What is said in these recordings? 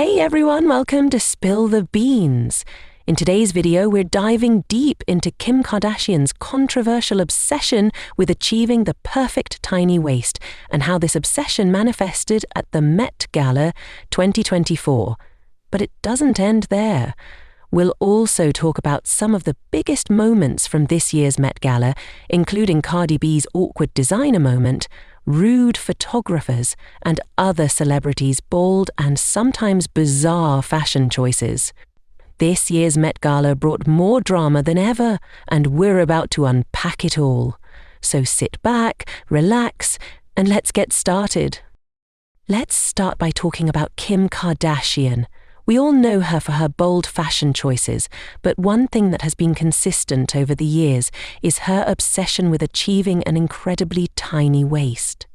Hey everyone, welcome to Spill the Beans. In today's video, we're diving deep into Kim Kardashian's controversial obsession with achieving the perfect tiny waist and how this obsession manifested at the Met Gala 2024. But it doesn't end there. We'll also talk about some of the biggest moments from this year's Met Gala, including Cardi B's awkward designer moment, rude photographers, and other celebrities' bold and sometimes bizarre fashion choices. This year's Met Gala brought more drama than ever, and we're about to unpack it all. So sit back, relax, and let's get started. Let's start by talking about Kim Kardashian. We all know her for her bold fashion choices, but one thing that has been consistent over the years is her obsession with achieving an incredibly tiny waist.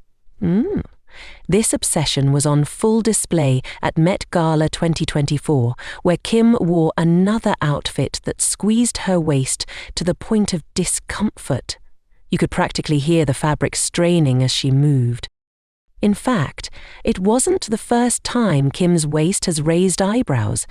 This obsession was on full display at Met Gala 2024, where Kim wore another outfit that squeezed her waist to the point of discomfort. You could practically hear the fabric straining as she moved. In fact, it wasn't the first time Kim's waist has raised eyebrows.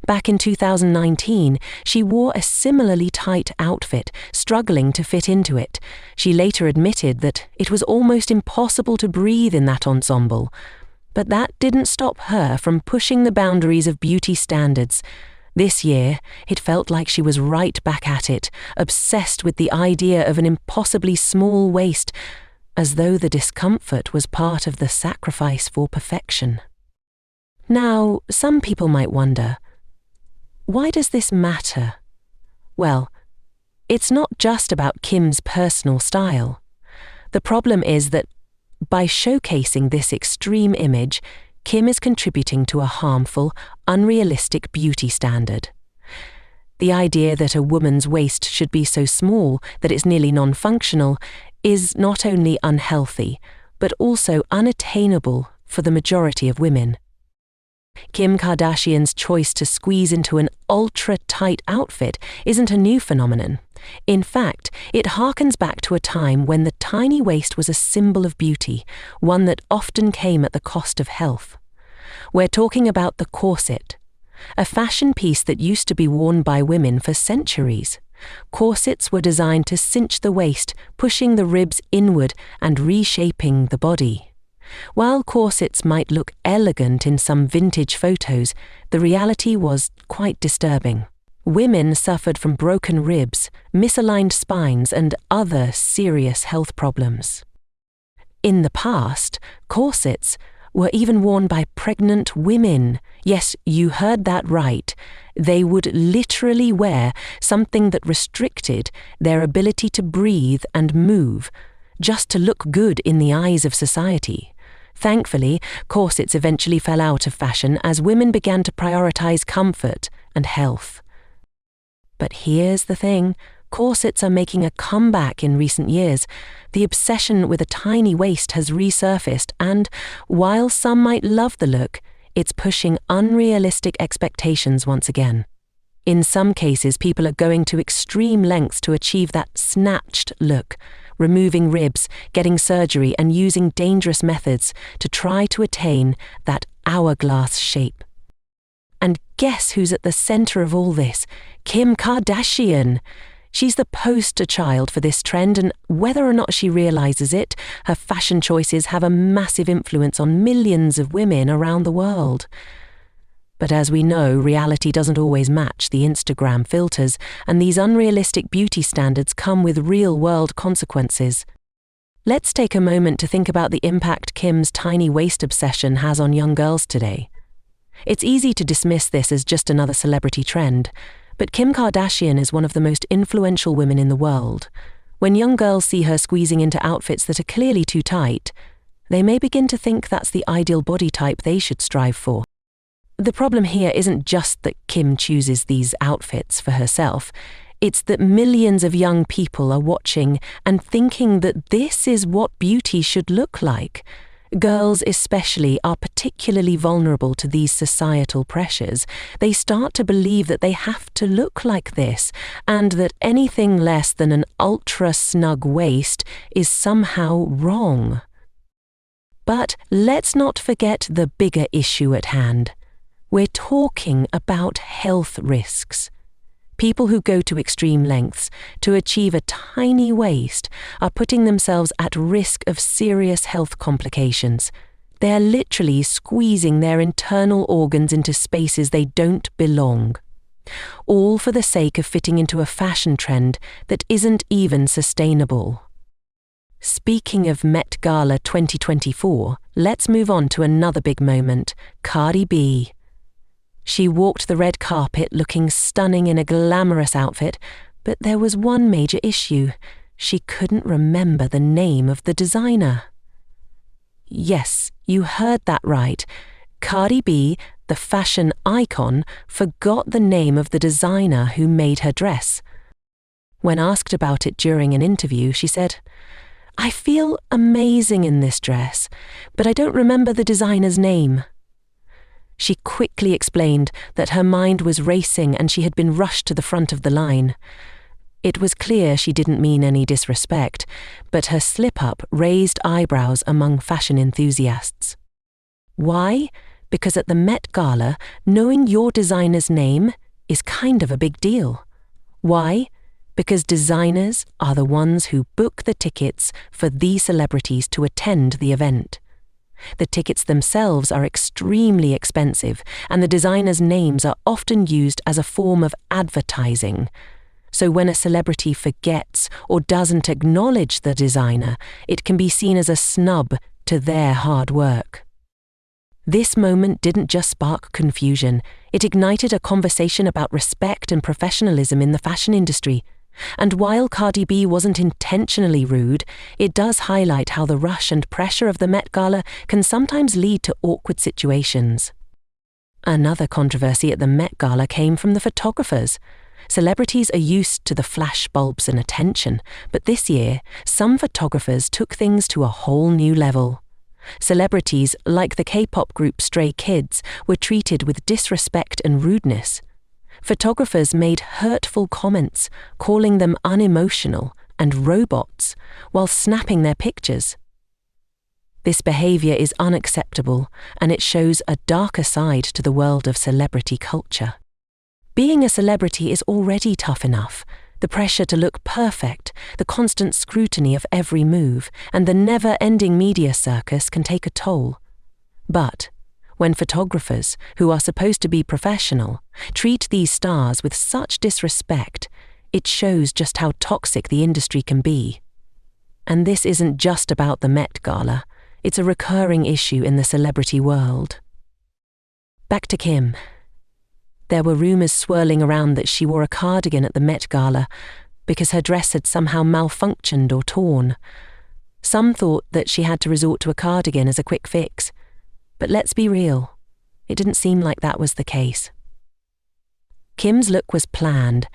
Back in 2019, she wore a similarly tight outfit, struggling to fit into it. She later admitted that it was almost impossible to breathe in that ensemble. But that didn't stop her from pushing the boundaries of beauty standards. This year, it felt like she was right back at it, obsessed with the idea of an impossibly small waist, as though the discomfort was part of the sacrifice for perfection. Now, some people might wonder, why does this matter? Well, it's not just about Kim's personal style. The problem is that by showcasing this extreme image, Kim is contributing to a harmful, unrealistic beauty standard. The idea that a woman's waist should be so small that it's nearly non-functional is not only unhealthy, but also unattainable for the majority of women. Kim Kardashian's choice to squeeze into an ultra-tight outfit isn't a new phenomenon. In fact, it harkens back to a time when the tiny waist was a symbol of beauty, one that often came at the cost of health. We're talking about the corset, a fashion piece that used to be worn by women for centuries. Corsets were designed to cinch the waist, pushing the ribs inward and reshaping the body. While corsets might look elegant in some vintage photos, the reality was quite disturbing. Women suffered from broken ribs, misaligned spines, and other serious health problems. In the past, corsets were even worn by pregnant women. Yes, you heard that right. They would literally wear something that restricted their ability to breathe and move, just to look good in the eyes of society. Thankfully, corsets eventually fell out of fashion as women began to prioritize comfort and health. But here's the thing. Corsets are making a comeback in recent years. The obsession with a tiny waist has resurfaced, and while some might love the look, it's pushing unrealistic expectations once again. In some cases, people are going to extreme lengths to achieve that snatched look, removing ribs, getting surgery, and using dangerous methods to try to attain that hourglass shape. And guess who's at the center of all this? Kim Kardashian. She's the poster child for this trend, and whether or not she realizes it, her fashion choices have a massive influence on millions of women around the world. But as we know, reality doesn't always match the Instagram filters, and these unrealistic beauty standards come with real-world consequences. Let's take a moment to think about the impact Kim's tiny waist obsession has on young girls today. It's easy to dismiss this as just another celebrity trend, but Kim Kardashian is one of the most influential women in the world. When young girls see her squeezing into outfits that are clearly too tight, they may begin to think that's the ideal body type they should strive for. The problem here isn't just that Kim chooses these outfits for herself. It's that millions of young people are watching and thinking that this is what beauty should look like. Girls especially are particularly vulnerable to these societal pressures. They start to believe that they have to look like this, and that anything less than an ultra-snug waist is somehow wrong. But let's not forget the bigger issue at hand. We're talking about health risks. People who go to extreme lengths to achieve a tiny waist are putting themselves at risk of serious health complications. They are literally squeezing their internal organs into spaces they don't belong, all for the sake of fitting into a fashion trend that isn't even sustainable. Speaking of Met Gala 2024, let's move on to another big moment, Cardi B. She walked the red carpet looking stunning in a glamorous outfit, but there was one major issue. She couldn't remember the name of the designer. Yes, you heard that right. Cardi B, the fashion icon, forgot the name of the designer who made her dress. When asked about it during an interview, she said, "I feel amazing in this dress, but I don't remember the designer's name." She quickly explained that her mind was racing and she had been rushed to the front of the line. It was clear she didn't mean any disrespect, but her slip-up raised eyebrows among fashion enthusiasts. Why? Because at the Met Gala, knowing your designer's name is kind of a big deal. Why? Because designers are the ones who book the tickets for these celebrities to attend the event. The tickets themselves are extremely expensive, and the designers' names are often used as a form of advertising. So when a celebrity forgets or doesn't acknowledge the designer, it can be seen as a snub to their hard work. This moment didn't just spark confusion, it ignited a conversation about respect and professionalism in the fashion industry. And while Cardi B wasn't intentionally rude, it does highlight how the rush and pressure of the Met Gala can sometimes lead to awkward situations. Another controversy at the Met Gala came from the photographers. Celebrities are used to the flash bulbs and attention, but this year, some photographers took things to a whole new level. Celebrities, like the K-pop group Stray Kids, were treated with disrespect and rudeness. Photographers made hurtful comments, calling them unemotional and robots, while snapping their pictures. This behavior is unacceptable, and it shows a darker side to the world of celebrity culture. Being a celebrity is already tough enough. The pressure to look perfect, the constant scrutiny of every move, and the never-ending media circus can take a toll. But when photographers, who are supposed to be professional, treat these stars with such disrespect, it shows just how toxic the industry can be. And this isn't just about the Met Gala, it's a recurring issue in the celebrity world. Back to Kim. There were rumours swirling around that she wore a cardigan at the Met Gala because her dress had somehow malfunctioned or torn. Some thought that she had to resort to a cardigan as a quick fix. But let's be real, it didn't seem like that was the case. Kim's look was planned,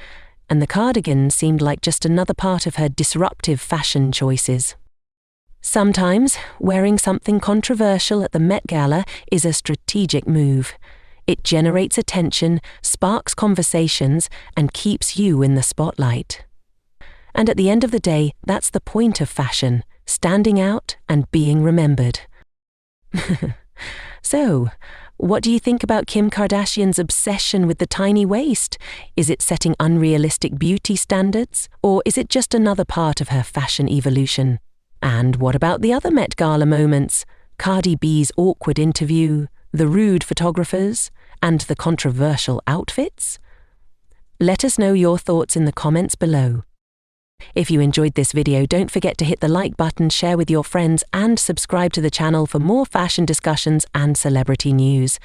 and the cardigan seemed like just another part of her disruptive fashion choices. Sometimes, wearing something controversial at the Met Gala is a strategic move. It generates attention, sparks conversations, and keeps you in the spotlight. And at the end of the day, that's the point of fashion, standing out and being remembered. So, what do you think about Kim Kardashian's obsession with the tiny waist? Is it setting unrealistic beauty standards, or is it just another part of her fashion evolution? And what about the other Met Gala moments? Cardi B's awkward interview, the rude photographers, and the controversial outfits? Let us know your thoughts in the comments below. If you enjoyed this video, don't forget to hit the like button, share with your friends, and subscribe to the channel for more fashion discussions and celebrity news.